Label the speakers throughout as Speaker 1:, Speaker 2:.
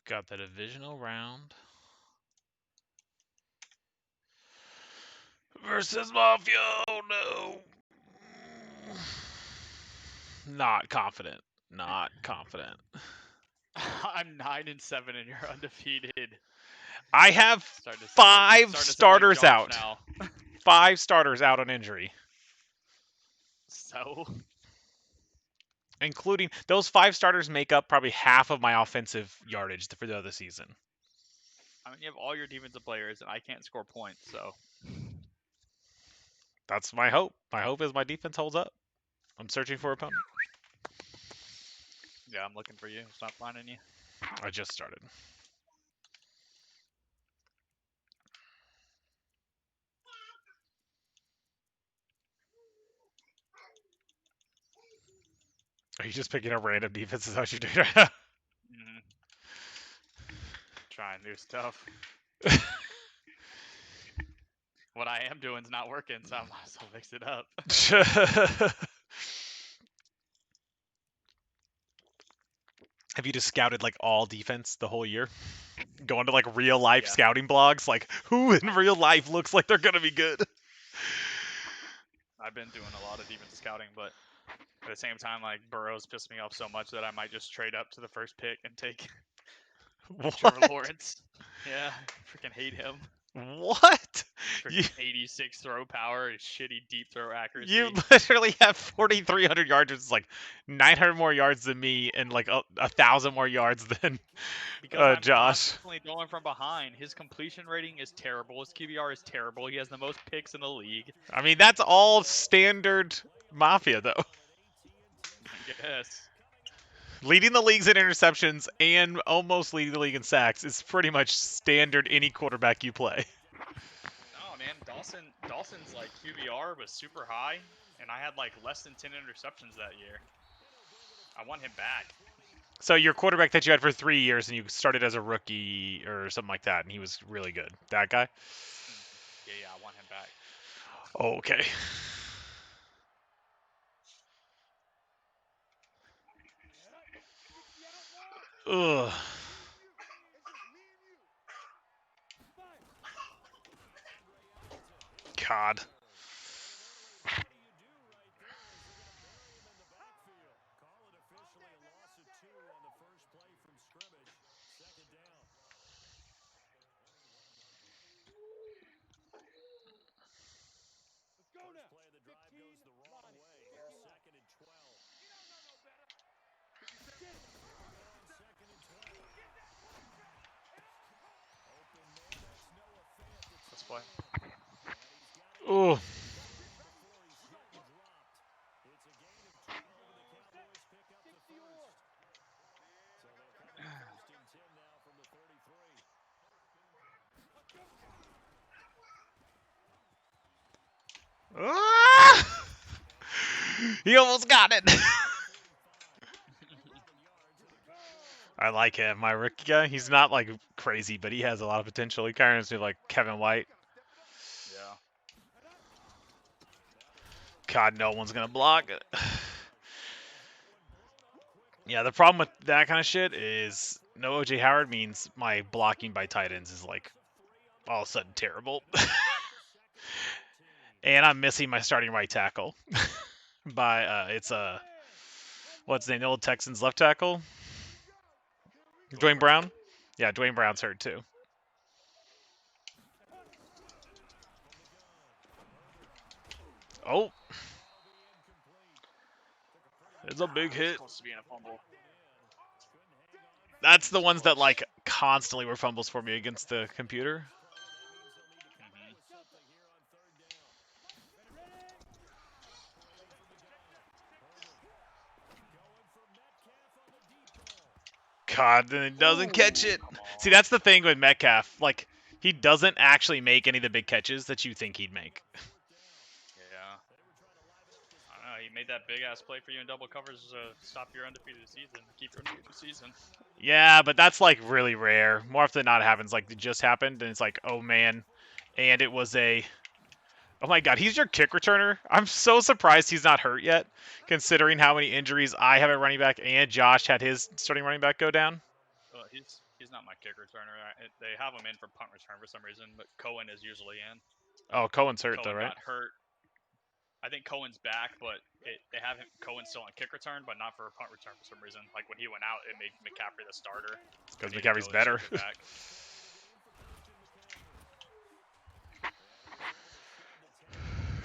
Speaker 1: Got the divisional round. Versus Mafia. Oh no. Not confident. Not confident.
Speaker 2: I'm 9-7 and you're undefeated.
Speaker 1: I have
Speaker 2: Starting to sound
Speaker 1: five
Speaker 2: like
Speaker 1: starters
Speaker 2: Josh
Speaker 1: out.
Speaker 2: now.
Speaker 1: 5 starters out on injury.
Speaker 2: So
Speaker 1: Including those 5 starters make up probably half of my offensive yardage for the other season.
Speaker 2: I mean, you have all your defensive players, and I can't score points. So
Speaker 1: That's my hope. My hope is my defense holds up. I'm searching for an opponent.
Speaker 2: yeah, I'm looking for you. It's not finding you.
Speaker 1: I just started. Are you just picking up random defenses? How you doing right now?
Speaker 2: Mm-hmm. Trying new stuff. What I am doing is not working, so I might as well mix it up.
Speaker 1: Have you just scouted like all defense the whole year? Going to like real life
Speaker 2: Yeah.
Speaker 1: scouting blogs, like who in real life looks like they're gonna be good?
Speaker 2: I've been doing a lot of defensive scouting, but at the same time, like Burrow's pissed me off so much that I might just trade up to the first pick and take Trevor
Speaker 1: What?
Speaker 2: Lawrence. Yeah, freaking hate him.
Speaker 1: What?
Speaker 2: Freaking 86 throw power, and shitty deep throw accuracy.
Speaker 1: You literally have 4,300 yards, which is like 900 more yards than me, and like 1,000 more yards than
Speaker 2: Because I'm
Speaker 1: Josh.
Speaker 2: constantly going from behind. His completion rating is terrible. His QBR is terrible. He has the most picks in the league.
Speaker 1: I mean, that's all standard Mafia, though.
Speaker 2: Yes.
Speaker 1: Leading the leagues in interceptions and almost leading the league in sacks is pretty much standard any quarterback you play.
Speaker 2: Oh man, Dawson's like QBR was super high, and I had like less than 10 interceptions that year. I want him back.
Speaker 1: So your quarterback that you had for 3 years and you started as a rookie or something like that, and he was really good. That guy?
Speaker 2: Yeah, I want him back.
Speaker 1: Oh, okay. Ugh. God.
Speaker 2: Let's play.
Speaker 1: Ooh. Ah! He almost got it. I like him. My rookie guy, he's not like crazy, but he has a lot of potential. He kind of reminds me of like Kevin White.
Speaker 2: Yeah.
Speaker 1: God, no one's gonna block it. Yeah, the problem with that kind of shit is no OJ Howard means my blocking by tight ends is like all of a sudden terrible. And I'm missing my starting right tackle. By it's what's the name? The old Texans left tackle? Dwayne Brown? Yeah, Dwayne Brown's hurt too. Oh. It's a big hit.
Speaker 2: Close to being a fumble.
Speaker 1: That's the ones that like constantly were fumbles for me against the computer.
Speaker 2: Mm-hmm.
Speaker 1: God, then it doesn't catch it. See, that's the thing with Metcalf. Like, he doesn't actually make any of the big catches that you think he'd make.
Speaker 2: Yeah. I don't know. He made that big ass play for you in double covers to stop your undefeated season, keep your undefeated season.
Speaker 1: Yeah, but that's like really rare. More often than not, it happens like it just happened, and it's like, oh man, and it was a. Oh my God, he's your kick returner. I'm so surprised he's not hurt yet, considering how many injuries I have at running back and Josh had his starting running back go down.
Speaker 2: he's not my kick returner. They have him in for punt return for some reason, but Cohen is usually in.
Speaker 1: Oh, Cohen's hurt though,
Speaker 2: Cohen
Speaker 1: right?
Speaker 2: got hurt. I think Cohen's back, but they have Cohen still on kick return, but not for a punt return for some reason. Like when he went out, it made McCaffrey the starter.
Speaker 1: Because
Speaker 2: And he didn't
Speaker 1: McCaffrey's
Speaker 2: really
Speaker 1: better.
Speaker 2: switch it back.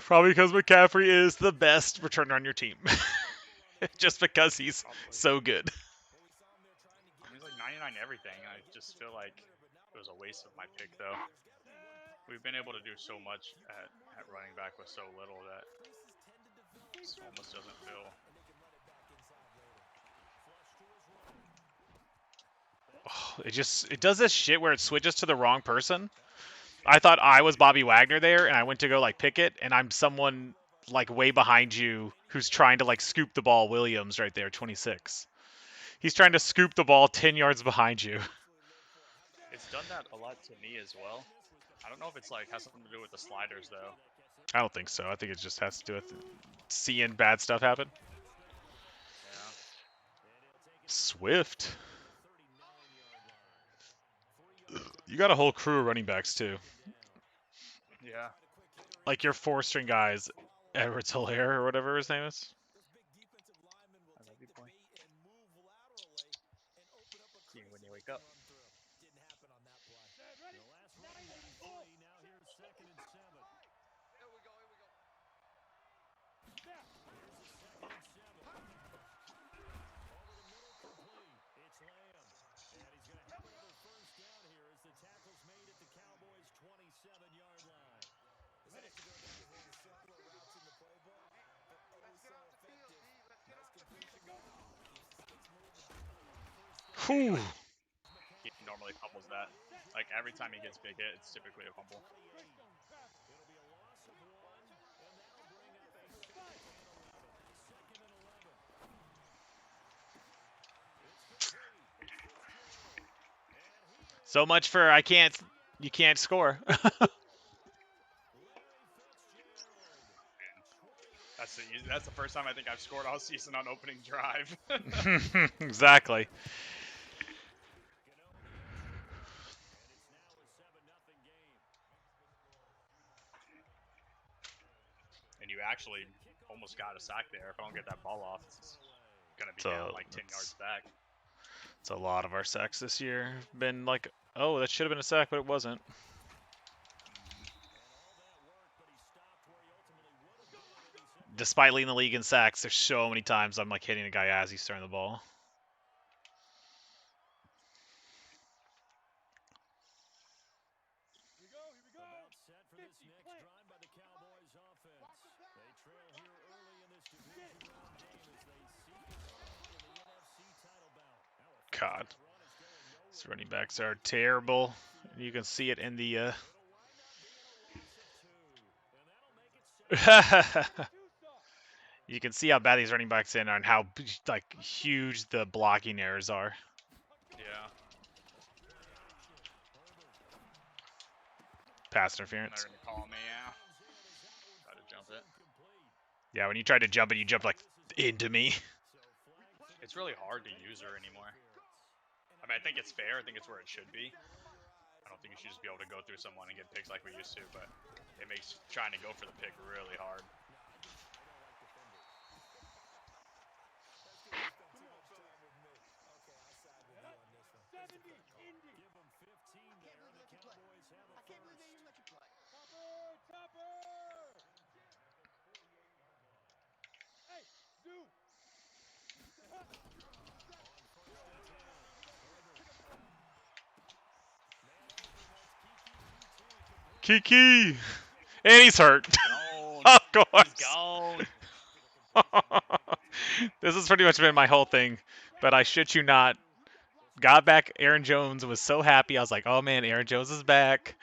Speaker 1: Probably because McCaffrey is the best returner on your team. Just because he's so good.
Speaker 2: He's like 99 everything. I just feel like it was a waste of my pick, though. We've been able to do so much at running back with so little that it almost doesn't feel.
Speaker 1: Oh, it does this shit where it switches to the wrong person. I thought I was Bobby Wagner there, and I went to go like pick it, and I'm someone like way behind you who's trying to like scoop the ball. Williams right there, 26. He's trying to scoop the ball 10 yards behind you.
Speaker 2: It's done that a lot to me as well. I don't know if it's like has something to do with the sliders though.
Speaker 1: I don't think so. I think it just has to do with seeing bad stuff happen.
Speaker 2: Yeah.
Speaker 1: Swift. You got a whole crew of running backs too.
Speaker 2: Yeah.
Speaker 1: Like your 4-string guys, Everett Hilaire or whatever his name is.
Speaker 2: I love you, boy. See you when you wake up.
Speaker 1: Whew.
Speaker 2: He normally fumbles that. Like every time he gets big hit, it's typically a fumble.
Speaker 1: So much for you can't score.
Speaker 2: That's the first time I think I've scored all season on opening drive.
Speaker 1: Exactly.
Speaker 2: And you actually almost got a sack there. If I don't get that ball off, it's gonna be down like 10 yards back.
Speaker 1: It's a lot of our sacks this year. Been like, oh, that should have been a sack, but it wasn't. Despite leading the league in sacks, there's so many times I'm like hitting a guy as he's throwing the ball. God. These running backs are terrible. You can see it in the you can see how bad these running backs in are and how like huge the blocking errors are.
Speaker 2: Yeah.
Speaker 1: Pass interference.
Speaker 2: They're gonna call me, yeah. Try to jump it.
Speaker 1: Yeah, when you tried to jump it, you jumped like into me.
Speaker 2: It's really hard to use her anymore. I mean, I think it's fair. I think it's where it should be. I don't think you should just be able to go through someone and get picks like we used to, but it makes trying to go for the pick really hard.
Speaker 1: Kiki! And he's hurt.
Speaker 2: Gone.
Speaker 1: Of course.
Speaker 2: He's gone.
Speaker 1: This has pretty much been my whole thing, but I shit you not. Got back Aaron Jones, was so happy. I was like, oh man, Aaron Jones is back.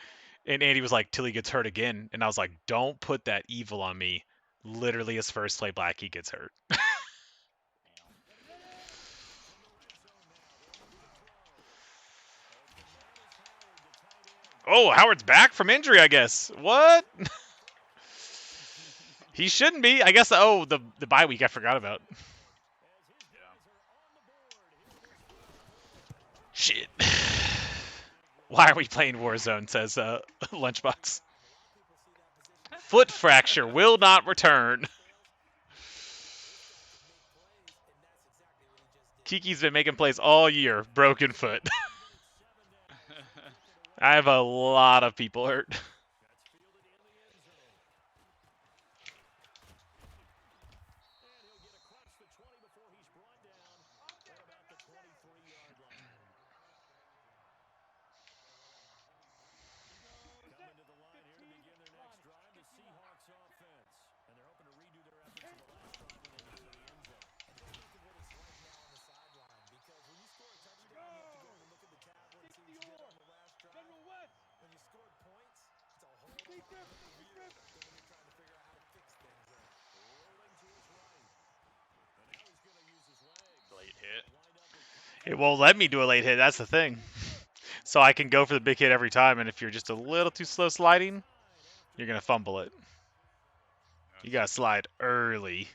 Speaker 1: And Andy was like, till he gets hurt again. And I was like, don't put that evil on me. Literally his first play back, he gets hurt. Oh, Howard's back from injury, I guess. What? He shouldn't be. I guess, oh, the bye week I forgot about. Shit. Why are we playing Warzone? Says Lunchbox. Foot fracture will not return. Kiki's been making plays all year. Broken foot. I have a lot of people hurt.
Speaker 2: Late hit.
Speaker 1: It won't let me do a late hit. That's the thing. So I can go for the big hit every time, and if you're just a little too slow sliding, you're gonna fumble it. You gotta slide early.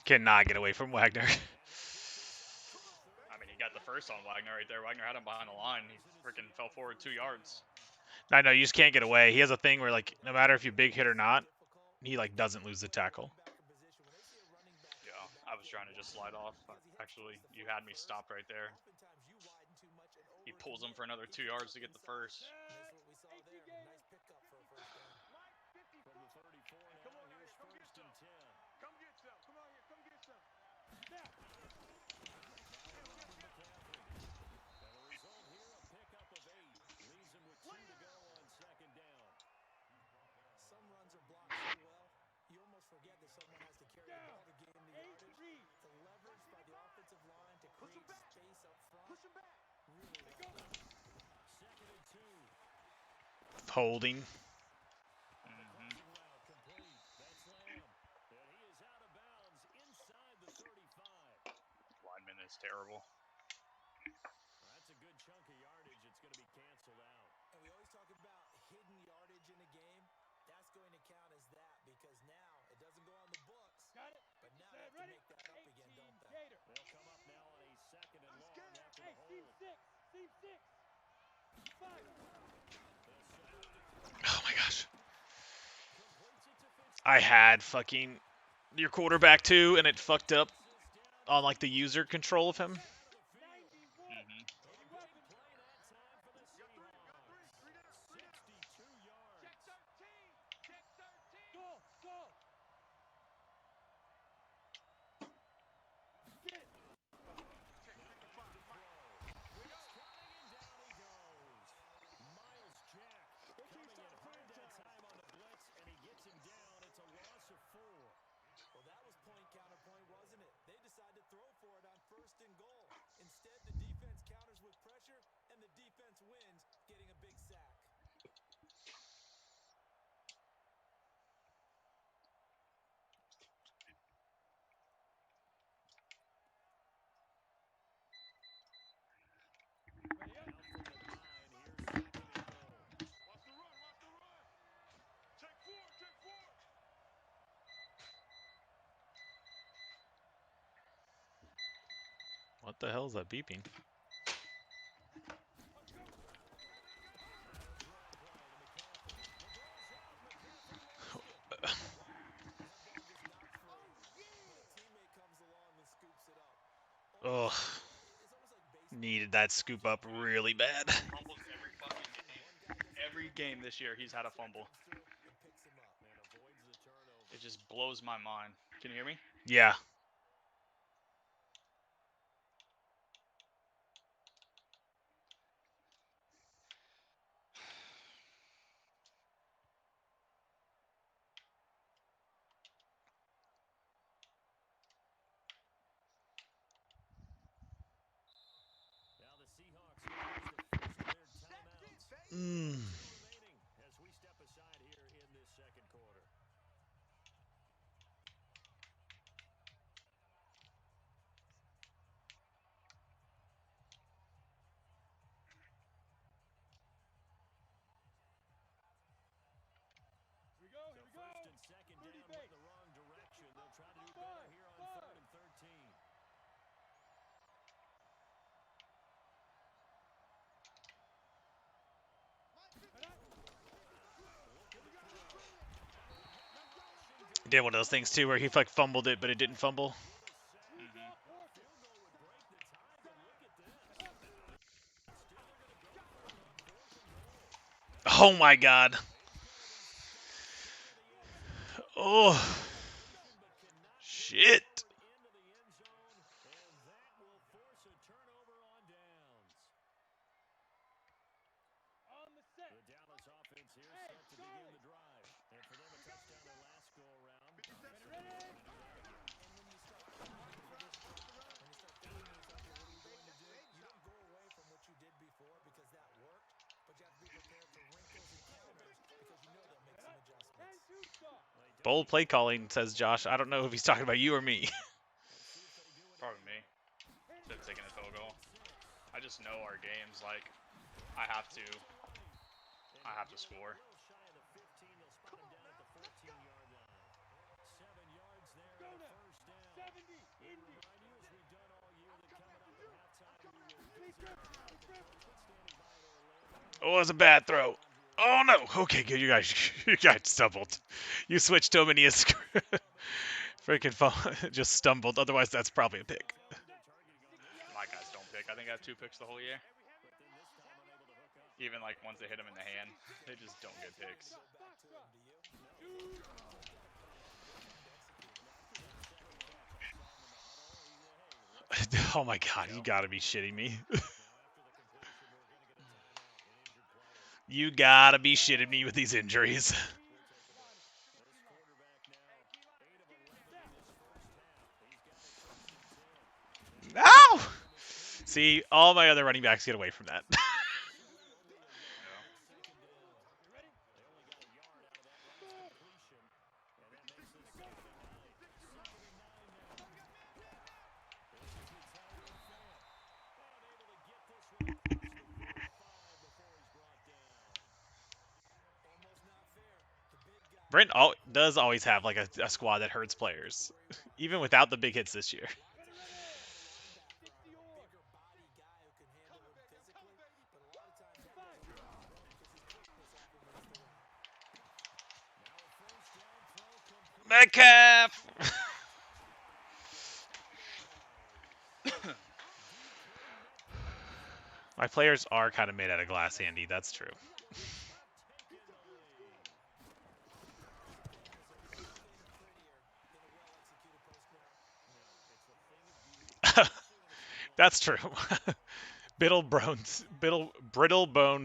Speaker 1: Cannot get away from Wagner.
Speaker 2: I mean, he got the first on Wagner right there. Wagner had him behind the line. He freaking fell forward 2 yards.
Speaker 1: I know, you just can't get away. He has a thing where, like, no matter if you big hit or not, he, like, doesn't lose the tackle.
Speaker 2: Yeah, I was trying to just slide off. Actually, you had me stopped right there. He pulls him for another 2 yards to get the first.
Speaker 1: Holding.
Speaker 2: Lineman is terrible.
Speaker 1: Oh my gosh. I had fucking your quarterback too, and it fucked up on like the user control of him. What the hell is that beeping? Ugh. Needed that scoop up really bad.
Speaker 2: Fumbles every fucking game. Every game this year, he's had a fumble. It just blows my mind. Can you hear me?
Speaker 1: Yeah. Mm. Did one of those things too where he like fumbled it, but it didn't fumble.
Speaker 2: Mm-hmm.
Speaker 1: Oh my god. Oh shit. Bold play calling, says Josh. I don't know if he's talking about you or me.
Speaker 2: Probably me. Should have taken a field goal. I just know our games. Like, I have to. I have to score.
Speaker 1: Oh, it was a bad throw. Oh no. Okay, good. You guys stumbled. You switched to him and he is freaking just stumbled. Otherwise, that's probably a pick.
Speaker 2: My guys don't pick. I think I have 2 picks the whole year. Even like once they hit them in the hand, they just don't get picks.
Speaker 1: Oh my god, you
Speaker 2: Yep.
Speaker 1: gotta be shitting me. You gotta be shitting me with these injuries. Ow! See, all my other running backs get away from that.
Speaker 2: Yeah.
Speaker 1: Brent does always have like a squad that hurts players, even without the big hits this year. Metcalf! My players are kind of made out of glass, Andy. That's true. That's true. Brittle bone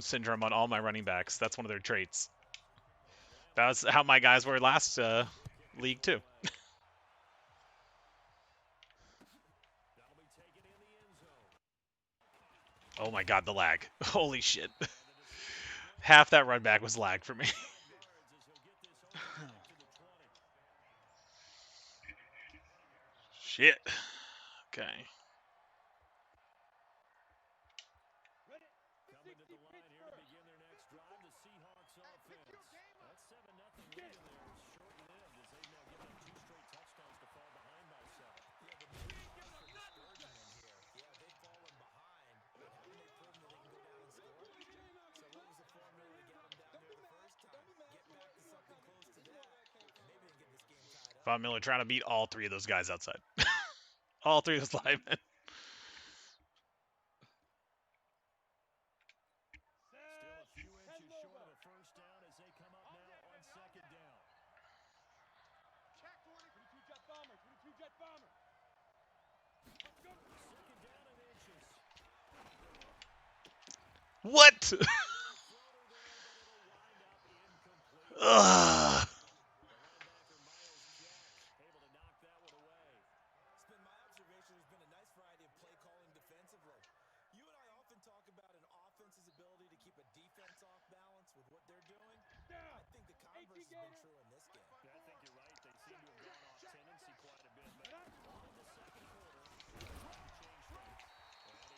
Speaker 1: syndrome on all my running backs. That's one of their traits. That was how my guys were last league too. Oh my god, the lag. Holy shit. Half that run back was lag for me. Shit. Okay. Von Miller trying to beat all three of those guys outside. All three of those linemen. What? Ugh.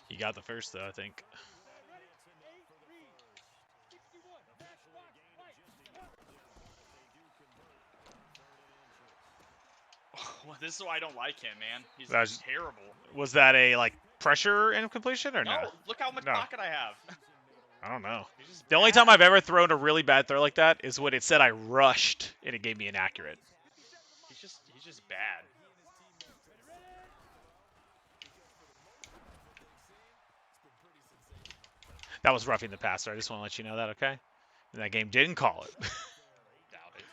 Speaker 1: He got the first, though, I think.
Speaker 2: Well, this is why I don't like him, man. He's
Speaker 1: Was,
Speaker 2: terrible.
Speaker 1: was that a, like, pressure incompletion or no?
Speaker 2: No, look how much
Speaker 1: No.
Speaker 2: pocket I have.
Speaker 1: I don't know.
Speaker 2: He's just
Speaker 1: The only time
Speaker 2: bad.
Speaker 1: I've ever thrown a really bad throw like that is when it said I rushed and it gave me inaccurate.
Speaker 2: He's just bad.
Speaker 1: That was roughing the passer. I just want to let you know that, okay? And that game didn't call it.
Speaker 2: Doubt it.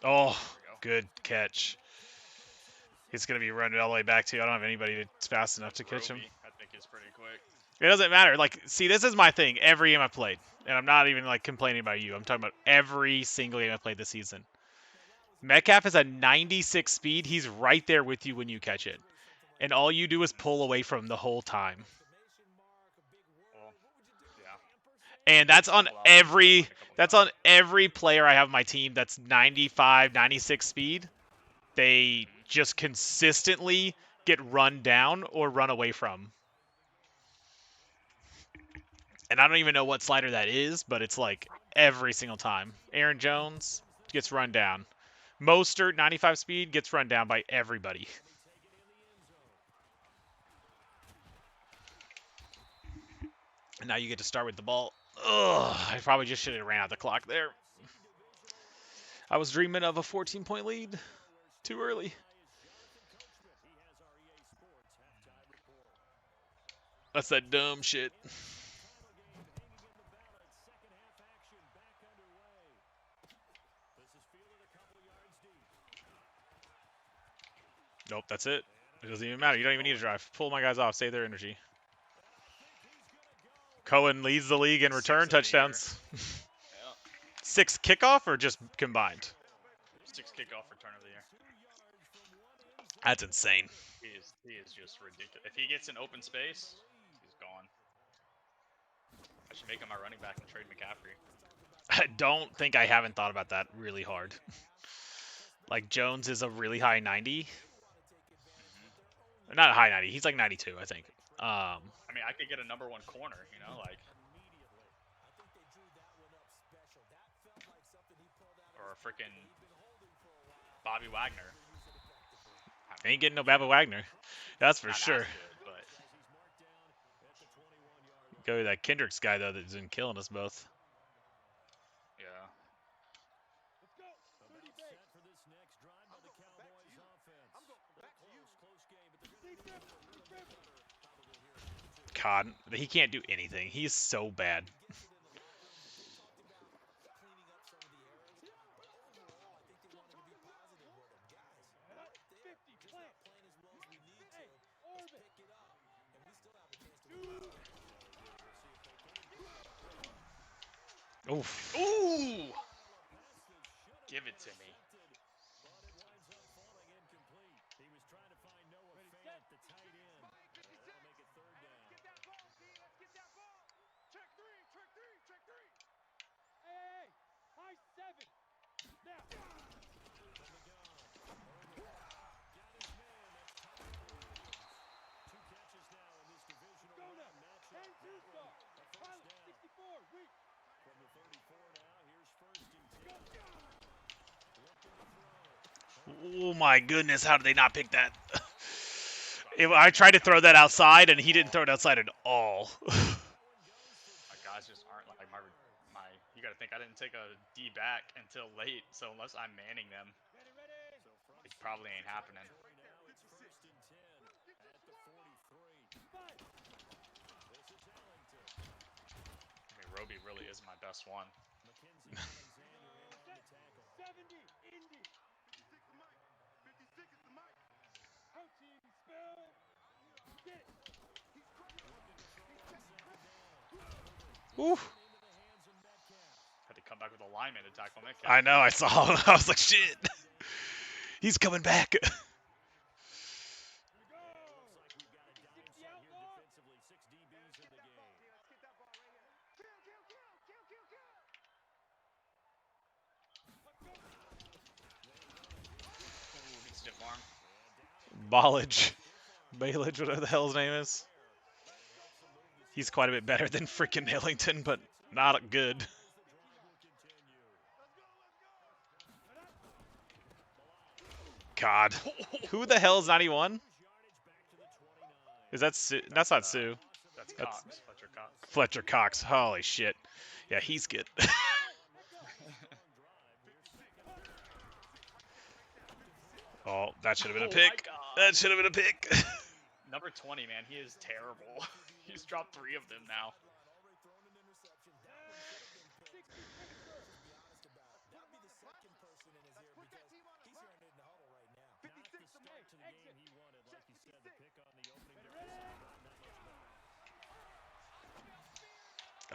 Speaker 1: Oh, good catch. He's going to be running all the way back to you. I don't have anybody that's fast enough to catch him.
Speaker 2: Roby, I think is pretty quick.
Speaker 1: It doesn't matter. Like, see, this is my thing. Every game I've played, and I'm not even like complaining about you. I'm talking about every single game I've played this season. Metcalf is a 96 speed. He's right there with you when you catch it, and all you do is pull away from him the whole time.
Speaker 2: Well, yeah.
Speaker 1: And that's on
Speaker 2: Stumble out there,
Speaker 1: every
Speaker 2: like a couple
Speaker 1: that's
Speaker 2: times.
Speaker 1: on every player I have on my team that's 95, 96 speed. They just consistently get run down or run away from. And I don't even know what slider that is, but it's like every single time. Aaron Jones gets run down. Mostert, 95 speed, gets run down by everybody. And now you get to start with the ball. Ugh, I probably just should have ran out the clock there. I was dreaming of a 14-point lead too early. That's that dumb shit. Nope, that's it. It doesn't even matter. You don't even need to drive. Pull my guys off. Save their energy. Cohen leads the league in return touchdowns.
Speaker 2: Yeah.
Speaker 1: 6 kickoff or just combined?
Speaker 2: 6 kickoff return of the year.
Speaker 1: That's insane.
Speaker 2: He is just ridiculous. If he gets in open space, he's gone. I should make him my running back and trade McCaffrey.
Speaker 1: I don't think I haven't thought about that really hard. Like Jones is a really high 90. Not a high 90. He's like 92, I think.
Speaker 2: I mean, I could get a number 1 corner, you know, like, or a freaking Bobby Wagner.
Speaker 1: I ain't getting no Baba Wagner. That's for
Speaker 2: Not
Speaker 1: sure.
Speaker 2: as good, but
Speaker 1: Go to that Kendricks guy though that's been killing us both.
Speaker 2: yeah.
Speaker 1: God, he can't do anything. He's so bad. Oof.
Speaker 2: Ooh! Give it to me.
Speaker 1: Oh my goodness, how did they not pick that? I tried to throw that outside and he didn't throw it outside at all.
Speaker 2: My guys just aren't like my. You got to think I didn't take a D back until late, so unless I'm manning them, it probably ain't happening. I mean, Roby really is my best one.
Speaker 1: Oof.
Speaker 2: Had to come back with a lineman to tackle Metcalf.
Speaker 1: I know. I saw him. I was like, shit. He's coming back.
Speaker 2: Ooh, good stiff arm.
Speaker 1: Ballage. Bailage, whatever the hell his name is. He's quite a bit better than freaking Hillington, but not good. God. Who the hell is 91? Is that Sue? That's not Sue.
Speaker 2: That's
Speaker 1: That's
Speaker 2: Cox, Fletcher Cox.
Speaker 1: Fletcher Cox. Holy shit. Yeah, he's good. Oh, that should have been a pick. That should have been a pick.
Speaker 2: Number 20, man, he is terrible. He's dropped 3 of them now.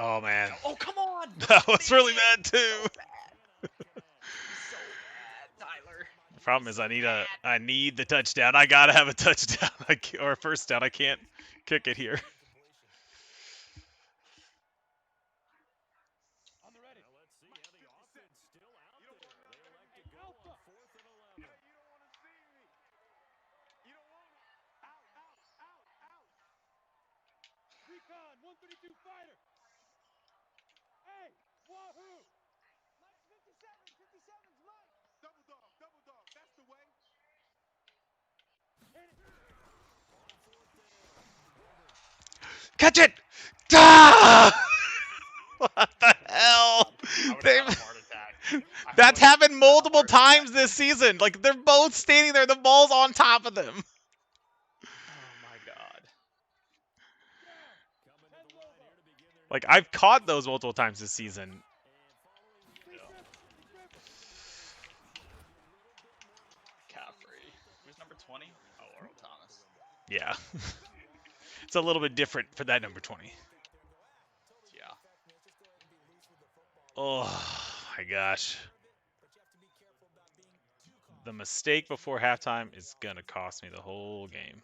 Speaker 1: Oh man.
Speaker 2: Oh, come on!
Speaker 1: That was really bad too.
Speaker 2: So bad, Tyler.
Speaker 1: The problem is I need the touchdown. I gotta have a touchdown or a first down. I can't kick it here. Catch it! Ah! What the hell? That's happened multiple times this season. Like they're both standing there, the ball's on top of them.
Speaker 2: Oh my god.
Speaker 1: Like I've caught those multiple times this season.
Speaker 2: Caffrey. Who's number 20? Oh, Earl Thomas.
Speaker 1: Yeah. It's a little bit different for that number 20.
Speaker 2: Yeah.
Speaker 1: Oh my gosh. The mistake before halftime is gonna cost me the whole game.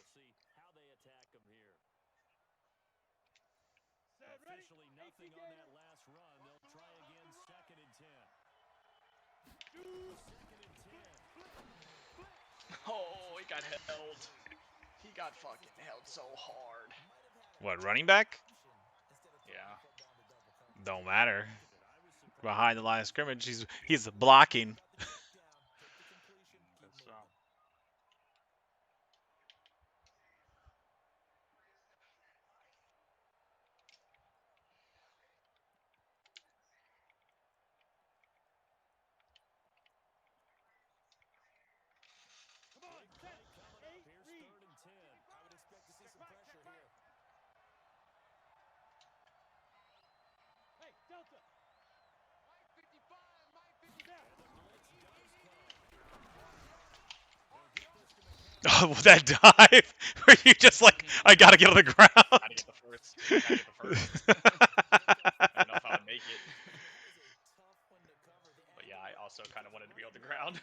Speaker 2: Oh, he got held. He got fucking held so hard.
Speaker 1: What, running back?
Speaker 2: Yeah.
Speaker 1: Don't matter. Behind the line of scrimmage, he's blocking. Oh, that dive where you just like, I gotta get on the ground.
Speaker 2: Gotta get the first. Gotta get the first. I don't know if I would make it. But yeah, I also kind of wanted to be on the ground.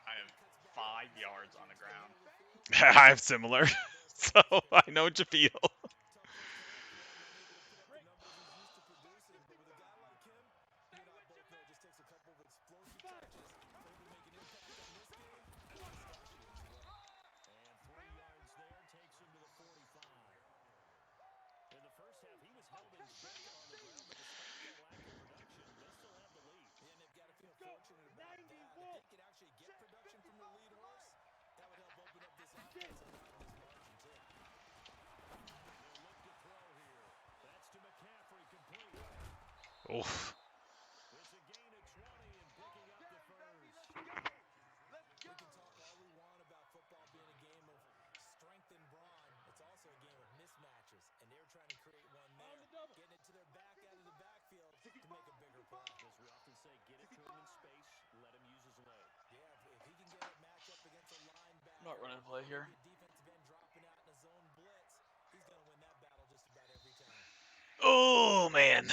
Speaker 2: I have 5 yards on the ground.
Speaker 1: I have similar, so I know what you feel. Oof.
Speaker 2: not running play here.
Speaker 1: Oh man.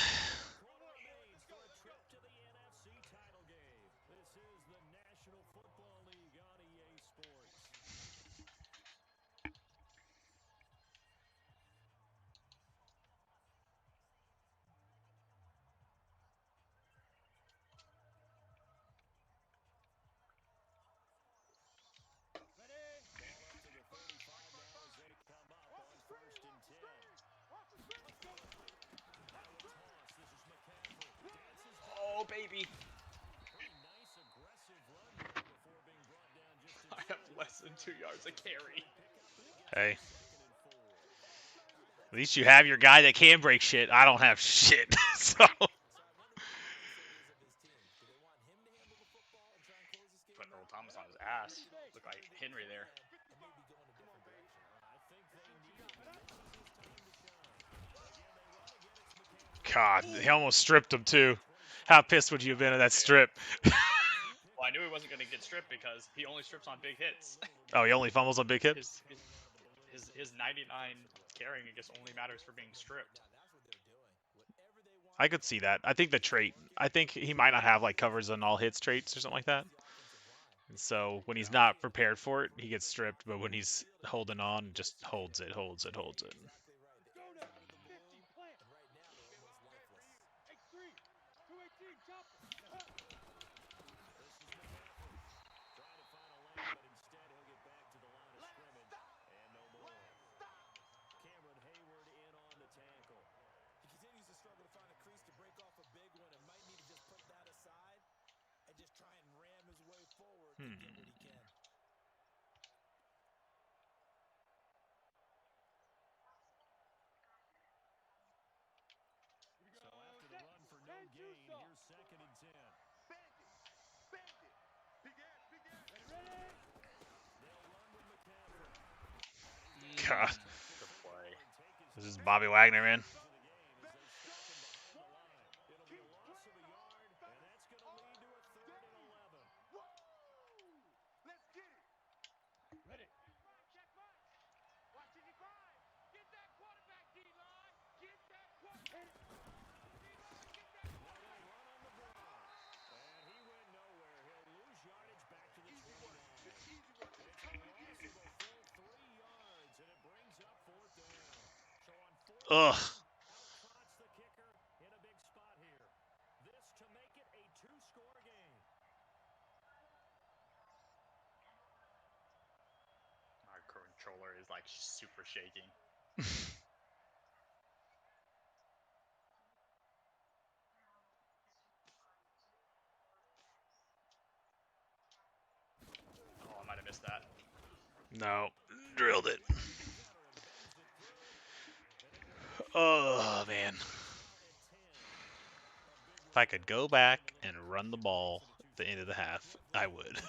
Speaker 2: Oh, baby. I have less than 2 yards of carry.
Speaker 1: Hey. At least you have your guy that can break shit. I don't have shit. So
Speaker 2: Put Earl Thomas on his ass. Look like Henry there.
Speaker 1: God, he almost stripped him too. How pissed would you have been at that strip?
Speaker 2: Well, I knew he wasn't going to get stripped because he only strips on big hits.
Speaker 1: Oh, he only fumbles on big hits?
Speaker 2: His 99 carrying, I guess, only matters for being stripped.
Speaker 1: I could see that. I think the trait. I think he might not have like covers on all hits traits or something like that. And so when he's
Speaker 2: Yeah.
Speaker 1: not prepared for it, he gets stripped. But when he's holding on, just holds it, holds it, holds it. Hmm. God,
Speaker 2: Good play.
Speaker 1: this is Bobby Wagner, man. Ugh.
Speaker 2: Our controller is like super shaking. Oh, I might have missed that.
Speaker 1: No, drilled it. Oh man. If I could go back and run the ball at the end of the half, I would.
Speaker 2: Would have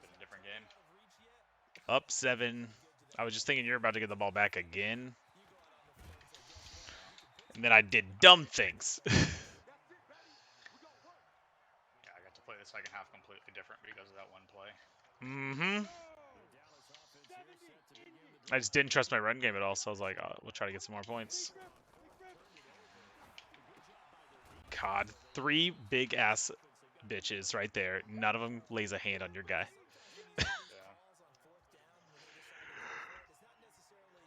Speaker 2: been a different game.
Speaker 1: Up 7. I was just thinking you're about to get the ball back again. And then I did dumb things.
Speaker 2: Yeah, I got to play the second half completely different because of that one play.
Speaker 1: Mm-hmm. I just didn't trust my run game at all, so I was like, oh, we'll try to get some more points. God, 3 big ass bitches right there. None of them lays a hand on your guy.
Speaker 2: Yeah.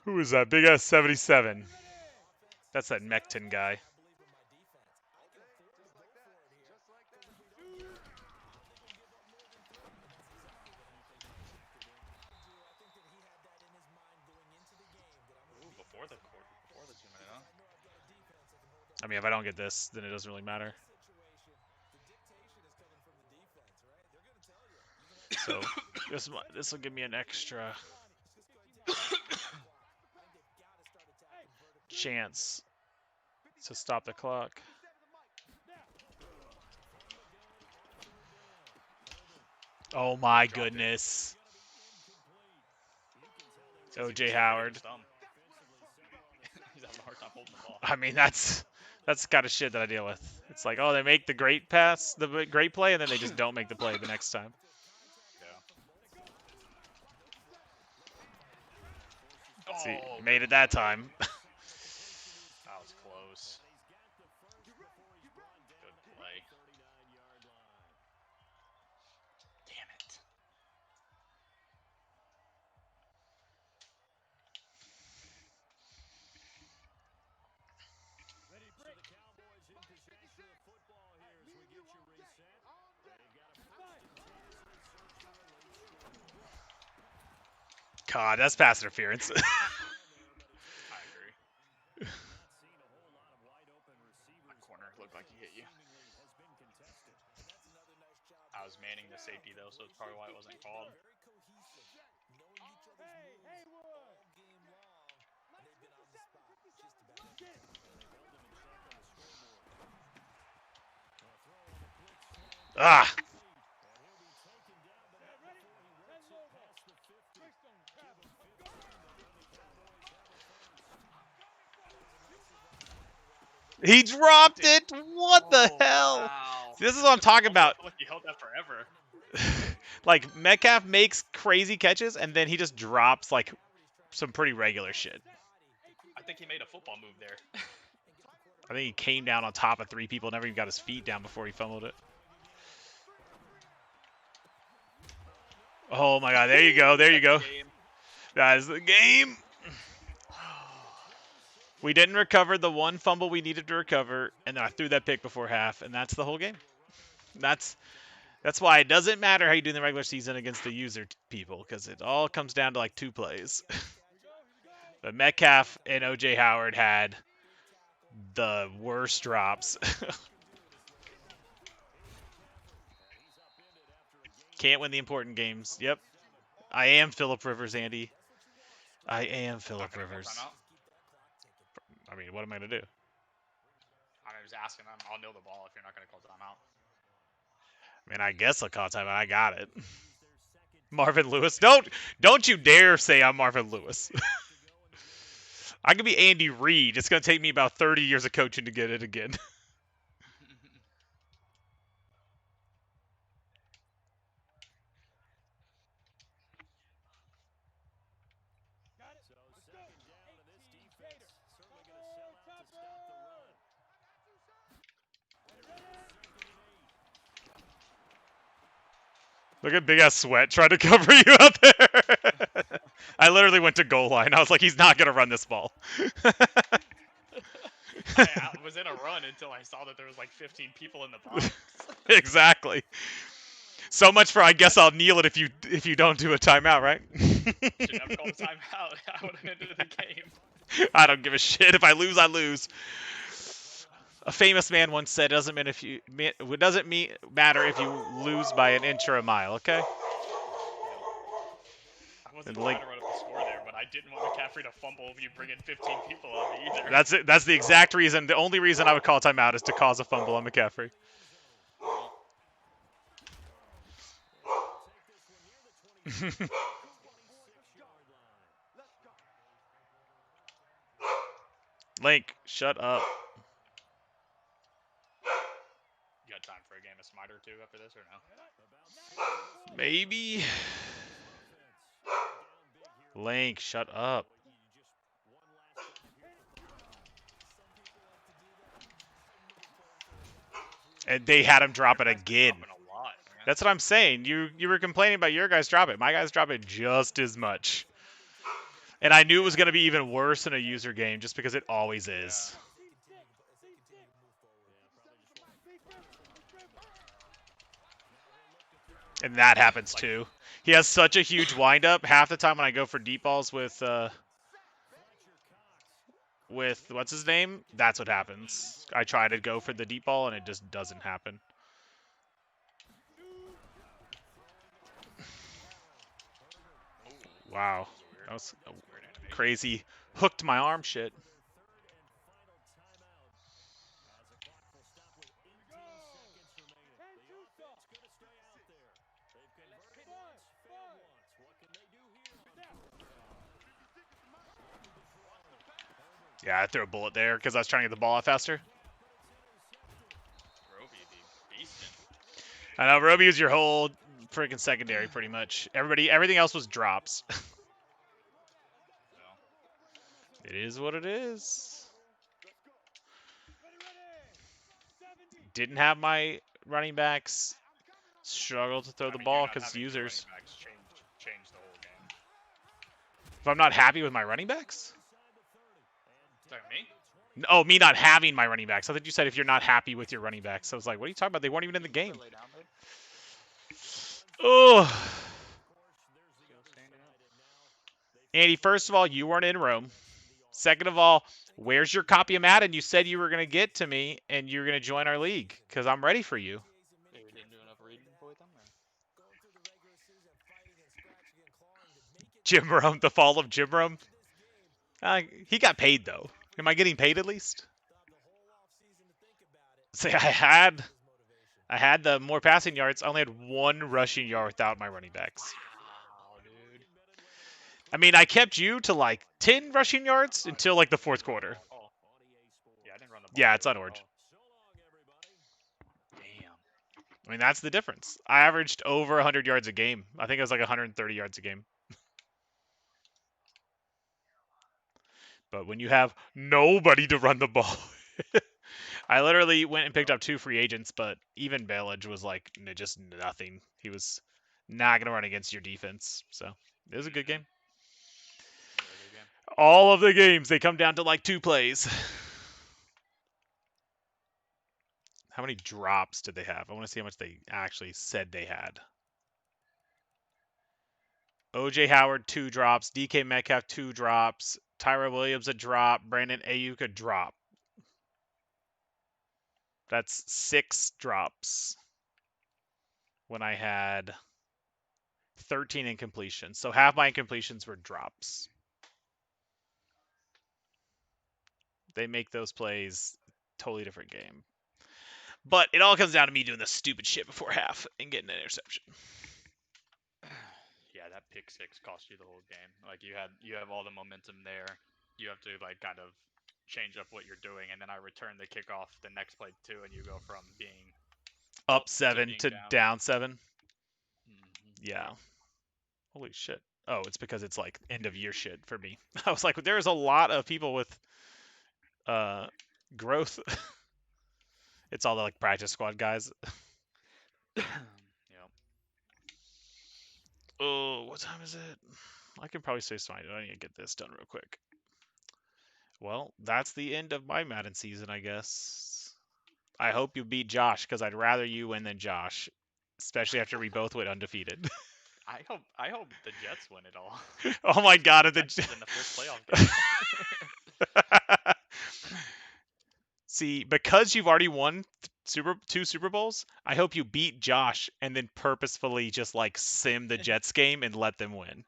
Speaker 1: Who is that? Big ass 77. That's that Mecton guy.
Speaker 2: Ooh, before the 2 minute, huh?
Speaker 1: I mean, if I don't get this, then it doesn't really matter. So this will give me an extra chance to stop the clock. Oh my
Speaker 2: Dropped it.
Speaker 1: goodness.
Speaker 2: Says
Speaker 1: OJ
Speaker 2: he
Speaker 1: Howard.
Speaker 2: He's having a hard time holding the ball.
Speaker 1: I mean, that's the kind of shit that I deal with. It's like, oh, they make the great pass, the great play, and then they just don't make the play the next time.
Speaker 2: Yeah.
Speaker 1: See,
Speaker 2: Oh,
Speaker 1: made
Speaker 2: good
Speaker 1: it that
Speaker 2: play.
Speaker 1: time.
Speaker 2: That was close. Good play. Damn it.
Speaker 1: God, that's pass interference.
Speaker 2: I agree. That corner looked like he hit you. I was manning the safety though, so it's probably why it wasn't called.
Speaker 1: Ah. He dropped it. What the
Speaker 2: Oh
Speaker 1: hell?
Speaker 2: wow.
Speaker 1: See, this is what I'm
Speaker 2: With the
Speaker 1: talking
Speaker 2: fumble, I
Speaker 1: about.
Speaker 2: feel like he held that forever.
Speaker 1: Like Metcalf makes crazy catches and then he just drops like some pretty regular shit.
Speaker 2: I think he made a football move there.
Speaker 1: I think he came down on top of 3 people, never even got his feet down before he fumbled it. Oh my god, there you go, there you
Speaker 2: That's the
Speaker 1: go.
Speaker 2: game.
Speaker 1: That is the game. We didn't recover the one fumble we needed to recover, and then I threw that pick before half, and that's the whole game. That's why it doesn't matter how you do in the regular season against the user people, because it all comes down to like 2 plays. But Metcalf and OJ Howard had the worst drops. Can't win the important games. Yep. I am Philip Rivers, Andy. I am
Speaker 2: Not
Speaker 1: Philip
Speaker 2: gonna call
Speaker 1: Rivers.
Speaker 2: timeout.
Speaker 1: I mean, what am I going to do?
Speaker 2: I'm just asking him. I'll know the ball if you're not gonna call timeout.
Speaker 1: I mean, I guess I'll call time. I got it. Marvin Lewis. Don't you dare say I'm Marvin Lewis. I could be Andy Reid. It's going to take me about 30 years of coaching to get it again. Look at big ass sweat trying to cover you out there. I literally went to goal line. I was like, he's not going to run this ball.
Speaker 2: I was in a run until I saw that there was like 15 people in the box.
Speaker 1: Exactly. So much for I guess I'll kneel it if you don't do a timeout, right?
Speaker 2: Should never call the timeout. I would have ended the game.
Speaker 1: I don't give a shit. If I lose, I lose. A famous man once said, "Doesn't mean if you it doesn't matter if you lose by an inch or a mile." Okay.
Speaker 2: Yep. I
Speaker 1: And
Speaker 2: wasn't trying to run up the score there, but I didn't want McCaffrey to fumble if you bring in 15 people on me either.
Speaker 1: that's it. That's the exact reason. The only reason I would call timeout is to cause a fumble on McCaffrey. Link, shut up.
Speaker 2: You got time for a game of Smite or two after this, or no?
Speaker 1: Maybe. Link, shut up. And they had him drop it
Speaker 2: Your guys been
Speaker 1: again.
Speaker 2: dropping a lot, man.
Speaker 1: That's what I'm saying. You were complaining about your guys drop it. My guys drop it just as much. And I knew it was going to be even worse in a user game just because it always is. And that happens too. He has such a huge windup. Half the time when I go for deep balls with what's his name, that's what happens. I try to go for the deep ball and it just doesn't happen. Wow, that was crazy. Hooked my arm shit. Yeah, I threw a bullet there because I was trying to get the ball out faster.
Speaker 2: Roby be beasting.
Speaker 1: I know Roby was your whole freaking secondary pretty much. Everything else was drops.
Speaker 2: So,
Speaker 1: It is what it is. Didn't have my running backs struggle to throw
Speaker 2: I
Speaker 1: the
Speaker 2: mean, you
Speaker 1: ball
Speaker 2: not
Speaker 1: because
Speaker 2: having two running
Speaker 1: users.
Speaker 2: backs changed the whole game.
Speaker 1: If I'm not happy with my running backs?
Speaker 2: Sorry, me?
Speaker 1: Oh, me not having my running backs. I thought you said if you're not happy with your running backs. So I was like, what are you talking about? They weren't even in the
Speaker 2: You
Speaker 1: game.
Speaker 2: better lay down, babe.
Speaker 1: Oh,
Speaker 2: Still standing up.
Speaker 1: Andy, first of all, you weren't in Rome. Second of all, where's your copy of Madden? You said you were going to get to me and you're going to join our league because I'm ready for you.
Speaker 2: Hey, we didn't do enough reading for them, or?
Speaker 1: Jim Rome, the fall of Jim Rome. He got paid though. Am I getting paid at least? Say I had the more passing yards. I only had one rushing yard without my running backs.
Speaker 2: Wow, dude.
Speaker 1: I mean, I kept you to like 10 rushing yards
Speaker 2: Oh,
Speaker 1: until like the
Speaker 2: you
Speaker 1: fourth
Speaker 2: didn't run the
Speaker 1: quarter.
Speaker 2: ball at all. Yeah, I didn't run the ball
Speaker 1: Yeah, it's
Speaker 2: really at
Speaker 1: unorg.
Speaker 2: all. Damn.
Speaker 1: I mean, that's the difference. I averaged over 100 yards a game. I think it was like 130 yards a game. But when you have nobody to run the ball, I literally went and picked up 2 free agents, but even Bailage was like just nothing. He was not going to run against your defense. So it was a good game.
Speaker 2: Really good game.
Speaker 1: All of the games, they come down to like 2 plays. How many drops did they have? I want to see how much they actually said they had. OJ Howard, 2 drops. DK Metcalf, 2 drops. Tyra Williams, a drop. Brandon Ayuk, a drop. That's 6 drops when I had 13 incompletions. So half my incompletions were drops. They make those plays totally different game. But it all comes down to me doing the stupid shit before half and getting an interception.
Speaker 2: Yeah, that pick six cost you the whole game. Like you have all the momentum there. You have to like kind of change up what you're doing, and then I return the kickoff the next play too, and you go from being
Speaker 1: Up
Speaker 2: up to
Speaker 1: 7
Speaker 2: being
Speaker 1: to
Speaker 2: down.
Speaker 1: down 7.
Speaker 2: Mm-hmm.
Speaker 1: Yeah. Holy shit. Oh, it's because it's like end of year shit for me. I was like, there's a lot of people with growth. It's all the like practice squad guys.
Speaker 2: Yep.
Speaker 1: Oh, what time is it? I can probably stay fine. I need to get this done real quick. Well, that's the end of my Madden season, I guess. I hope you beat Josh because I'd rather you win than Josh, especially after we both went undefeated.
Speaker 2: I hope the Jets win it all.
Speaker 1: Oh my god,
Speaker 2: The Texans in the first playoff game.
Speaker 1: See, because you've already won 2 Super Bowls, I hope you beat Josh and then purposefully just like sim the Jets game and let them win.